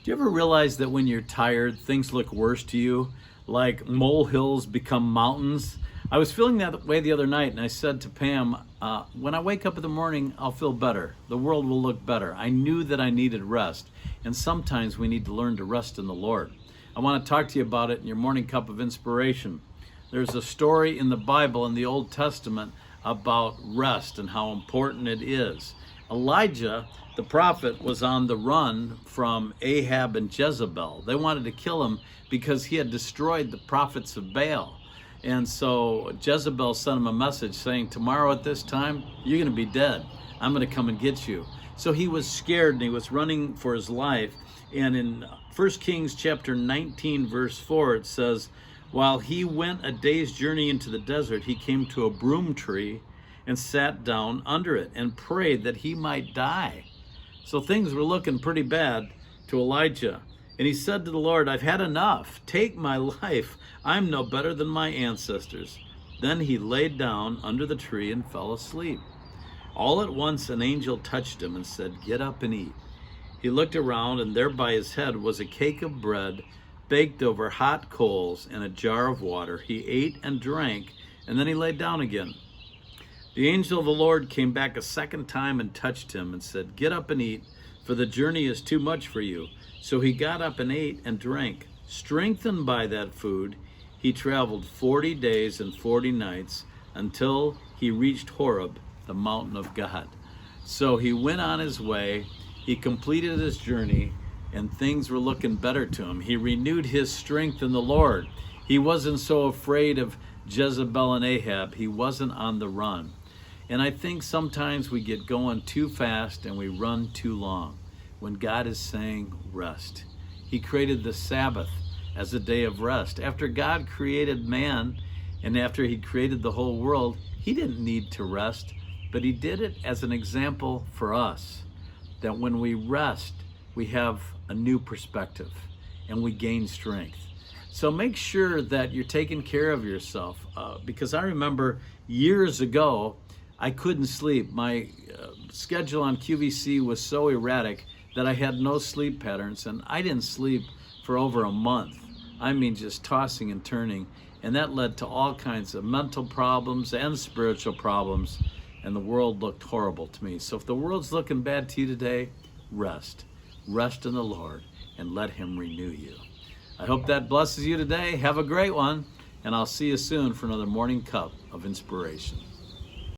Do you ever realize that when you're tired, things look worse to you? Like molehills become mountains? I was feeling that way the other night, and I said to Pam, when I wake up in the morning, I'll feel better. The world will look better. I knew that I needed rest, and sometimes we need to learn to rest in the Lord. I want to talk to you about it in your morning cup of inspiration. There's a story in the Bible in the Old Testament about rest and how important it is. Elijah, the prophet, was on the run from Ahab and Jezebel. They wanted to kill him because he had destroyed the prophets of Baal. And so Jezebel sent him a message saying, tomorrow at this time, you're going to be dead. I'm going to come and get you. So he was scared and he was running for his life. And in 1 Kings chapter 19, verse 4, it says, while he went a day's journey into the desert, he came to a broom tree and sat down under it and prayed that he might die. So things were looking pretty bad to Elijah. And he said to the Lord, I've had enough. Take my life. I'm no better than my ancestors. Then he laid down under the tree and fell asleep. All at once an angel touched him and said, get up and eat. He looked around, and there by his head was a cake of bread baked over hot coals and a jar of water. He ate and drank, and then he laid down again. The angel of the Lord came back a second time and touched him and said, get up and eat, for the journey is too much for you. So he got up and ate and drank. Strengthened by that food, he traveled 40 days and 40 nights until he reached Horeb, the mountain of God. So he went on his way, he completed his journey, and things were looking better to him. He renewed his strength in the Lord. He wasn't so afraid of Jezebel and Ahab. He wasn't on the run. And I think sometimes we get going too fast and we run too long when God is saying rest. He created the Sabbath as a day of rest. After God created man and after he created the whole world, he didn't need to rest, but he did it as an example for us, that when we rest, we have a new perspective and we gain strength. So make sure that you're taking care of yourself, because I remember years ago, I couldn't sleep. My schedule on QVC was so erratic that I had no sleep patterns, and I didn't sleep for over a month. I mean, just tossing and turning, and that led to all kinds of mental problems and spiritual problems, and the world looked horrible to me. So if the world's looking bad to you today, rest. Rest in the Lord and let him renew you. I hope that blesses you today. Have a great one, and I'll see you soon for another morning cup of inspiration.